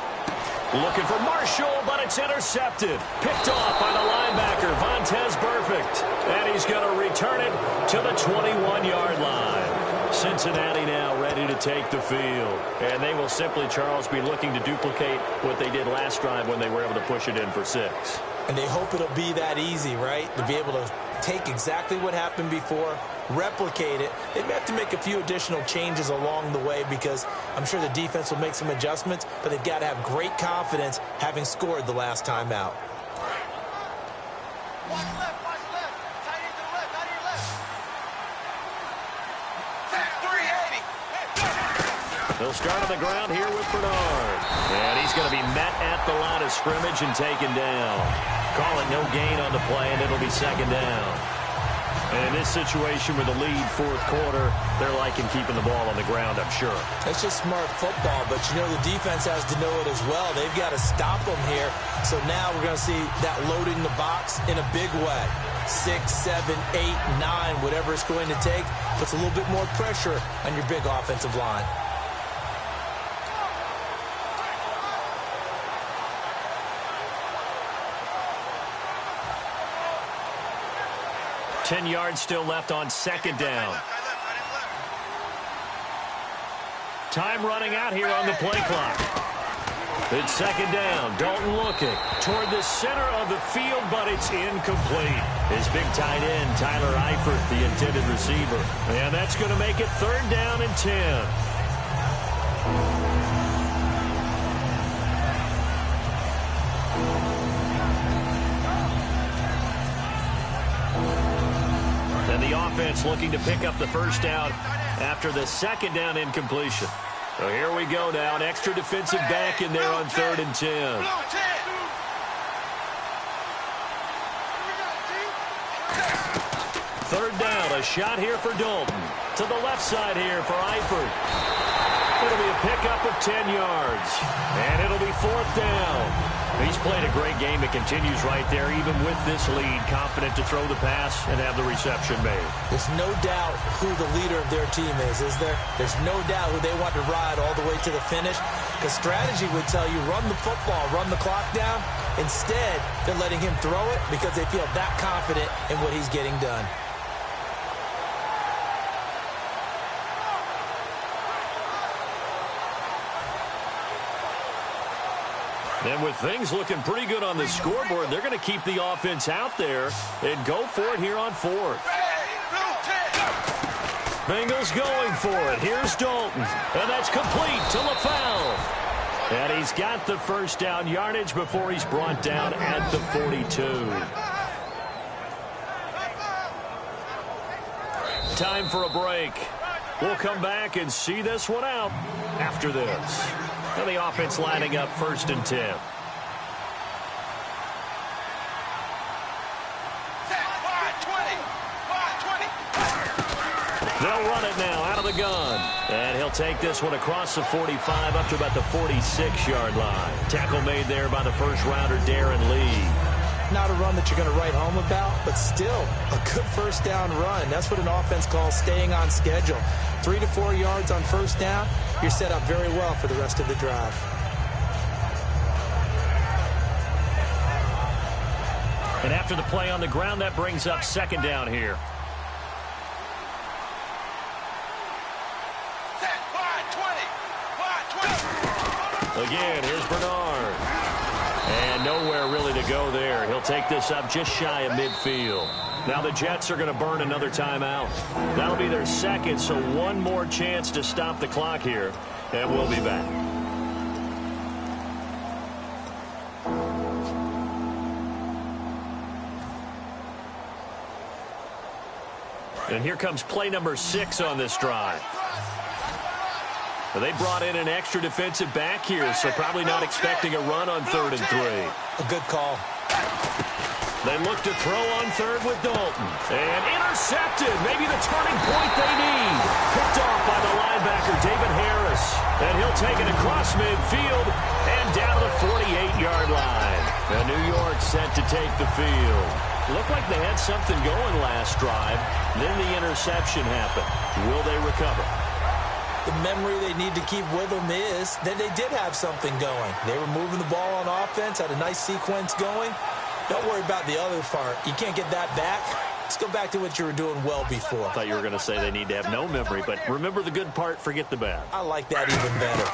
Looking for Marshall, but it's intercepted. Picked off by the linebacker, Vontaze Burfict. And he's going to return it to the 21-yard line. Cincinnati now ready to take the field. And they will simply, Charles, be looking to duplicate what they did last drive when they were able to push it in for 6. And they hope it'll be that easy, right? To be able to take exactly what happened before, replicate it. They may have to make a few additional changes along the way because I'm sure the defense will make some adjustments, but they've got to have great confidence having scored the last time out. Watch left, watch left. Tight end to the left, out of your left. 380. He'll start on the ground here with Bernard. And he's going to be met at the line of scrimmage and taken down. Call it no gain on the play, and it'll be second down. And in this situation with the lead fourth quarter, they're liking keeping the ball on the ground, I'm sure. It's just smart football, but you know the defense has to know it as well. They've got to stop them here. So now we're going to see that loading the box in a big way. 6, 7, 8, 9, whatever it's going to take, puts a little bit more pressure on your big offensive line. Ten yards still left on second down. Time running out here on the play clock. It's second down. Dalton looking toward the center of the field, but it's incomplete. His big tight end, Tyler Eifert, the intended receiver. And that's going to make it third down and 10. And the offense looking to pick up the first down after the second down incompletion. So here we go now. An extra defensive back in there on 3rd and 10. Third down, a shot here for Dalton. To the left side here for Eifert. It'll be a pickup of 10 yards. And it'll be 4th down. He's played a great game. It continues right there, even with this lead. Confident to throw the pass and have the reception made. There's no doubt who the leader of their team is there? There's no doubt who they want to ride all the way to the finish. Because strategy would tell you, run the football, run the clock down. Instead, they're letting him throw it because they feel that confident in what he's getting done. And with things looking pretty good on the scoreboard, they're going to keep the offense out there and go for it here on 4th. Bengals going for it. Here's Dalton. And that's complete to LaFell. And he's got the first down yardage before he's brought down at the 42. Time for a break. We'll come back and see this one out after this. And the offense lining up 1st and 10. They'll run it now out of the gun. And he'll take this one across the 45 up to about the 46-yard line. Tackle made there by the first-rounder, Darren Lee. Not a run that you're going to write home about, but still a good first down run. That's what an offense calls staying on schedule. 3 to 4 yards on first down, you're set up very well for the rest of the drive. And after the play on the ground, that brings up second down here. Again, here's Bernard. And nowhere really to go there. He'll take this up just shy of midfield. Now the Jets are going to burn another timeout. That'll be their second, so one more chance to stop the clock here, and we'll be back. And here comes play number 6 on this drive. They brought in an extra defensive back here, so probably not expecting a run on 3rd and 3. A good call. They look to throw on 3rd with Dalton. And intercepted. Maybe the turning point they need. Picked off by the linebacker, David Harris. And he'll take it across midfield and down to the 48-yard line. And New York set to take the field. Looked like they had something going last drive. Then the interception happened. Will they recover? The memory they need to keep with them is that they did have something going. They were moving the ball on offense, had a nice sequence going. Don't worry about the other part. You can't get that back. Let's go back to what you were doing well before. I thought you were going to say they need to have no memory, but remember the good part, forget the bad. I like that even better.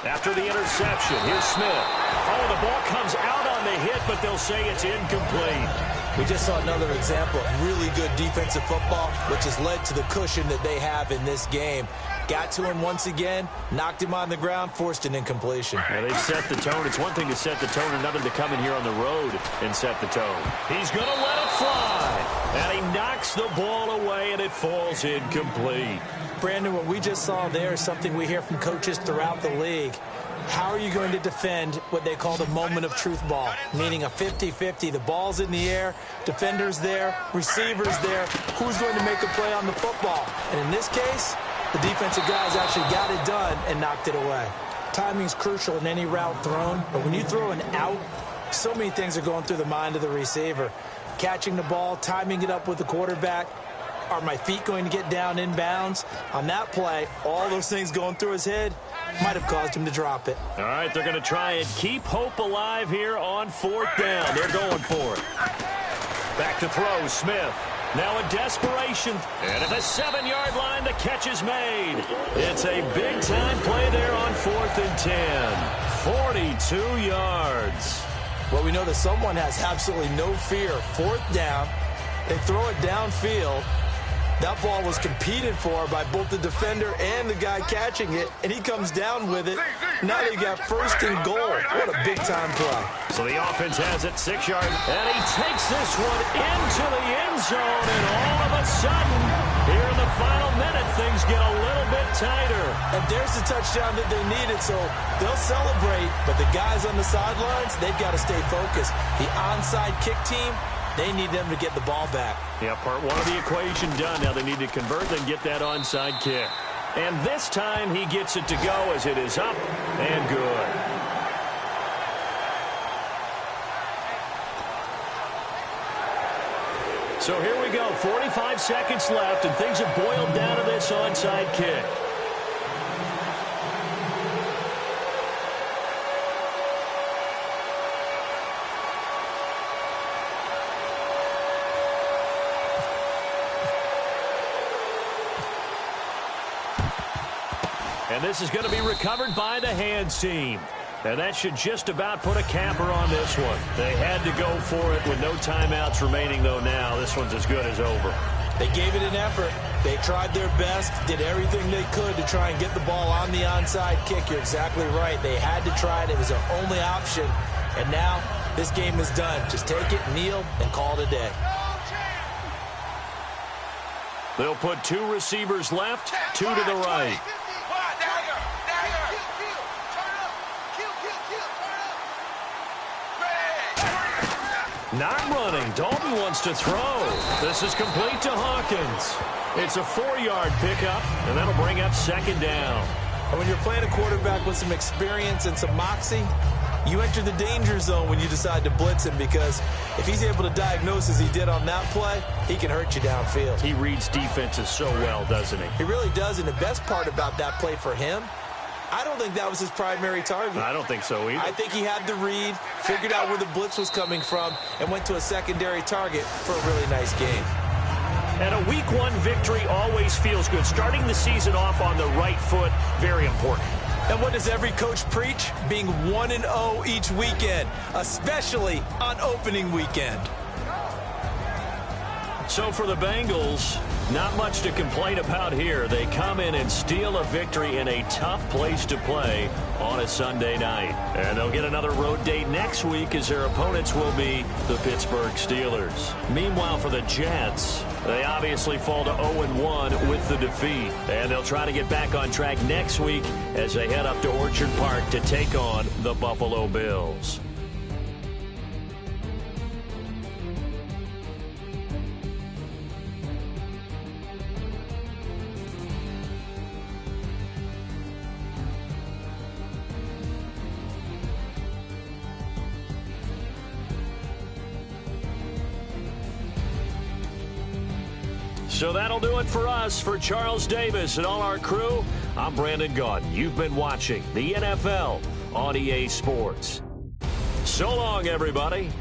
After the interception, here's Smith. Oh, the ball comes out on the hit, but they'll say it's incomplete. We just saw another example of really good defensive football, which has led to the cushion that they have in this game. Got to him once again, knocked him on the ground, forced an incompletion. Yeah, they've set the tone. It's one thing to set the tone, another to come in here on the road and set the tone. He's going to let it fly. And he knocks the ball away, and it falls incomplete. Brandon, what we just saw there is something we hear from coaches throughout the league. How are you going to defend what they call the moment of truth ball, meaning a 50-50? The ball's in the air, defenders there, receivers there. Who's going to make a play on the football? And in this case, the defensive guys actually got it done and knocked it away. Timing's crucial in any route thrown, but when you throw an out, so many things are going through the mind of the receiver. Catching the ball, timing it up with the quarterback. Are my feet going to get down in bounds? On that play, all those things going through his head might have caused him to drop it. All right, they're going to try and keep hope alive here on 4th down. They're going for it. Back to throw, Smith. Now a desperation. And at the 7-yard line, the catch is made. It's a big-time play there on 4th and 10. 42 yards. Well, we know that someone has absolutely no fear. 4th down. They throw it downfield. That ball was competed for by both the defender and the guy catching it, and he comes down with it. Now they got 1st and goal. What a big-time play. So the offense has it 6 yards, and he takes this one into the end zone, and all of a sudden, here in the final minute, things get a little bit tighter. And there's the touchdown that they needed, so they'll celebrate, but the guys on the sidelines, they've got to stay focused. The onside kick team, they need them to get the ball back. Yeah, part one of the equation done. Now they need to convert, then get that onside kick. And this time he gets it to go as it is up and good. So here we go, 45 seconds left, and things have boiled down to this onside kick. And this is going to be recovered by the hands team. And that should just about put a capper on this one. They had to go for it with no timeouts remaining, though, now. This one's as good as over. They gave it an effort. They tried their best, did everything they could to try and get the ball on the onside kick. You're exactly right. They had to try it. It was their only option. And now this game is done. Just take it, kneel, and call it a day. They'll put 2 receivers left, 2 to the right. Not running. Dalton wants to throw. This is complete to Hawkins. It's a 4-yard pickup, and that'll bring up 2nd down. And when you're playing a quarterback with some experience and some moxie, you enter the danger zone when you decide to blitz him, because if he's able to diagnose as he did on that play, he can hurt you downfield. He reads defenses so well, doesn't he? He really does, and the best part about that play for him, I don't think that was his primary target. I don't think so either. I think he had the read, figured out where the blitz was coming from, and went to a secondary target for a really nice game. And a Week 1 victory always feels good. Starting the season off on the right foot, very important. And what does every coach preach? Being 1-0 each weekend, especially on opening weekend. So for the Bengals, not much to complain about here. They come in and steal a victory in a tough place to play on a Sunday night. And they'll get another road date next week as their opponents will be the Pittsburgh Steelers. Meanwhile, for the Jets, they obviously fall to 0-1 with the defeat. And they'll try to get back on track next week as they head up to Orchard Park to take on the Buffalo Bills. So that'll do it for us. For Charles Davis and all our crew, I'm Brandon Gaudin. You've been watching the NFL on EA Sports. So long, everybody.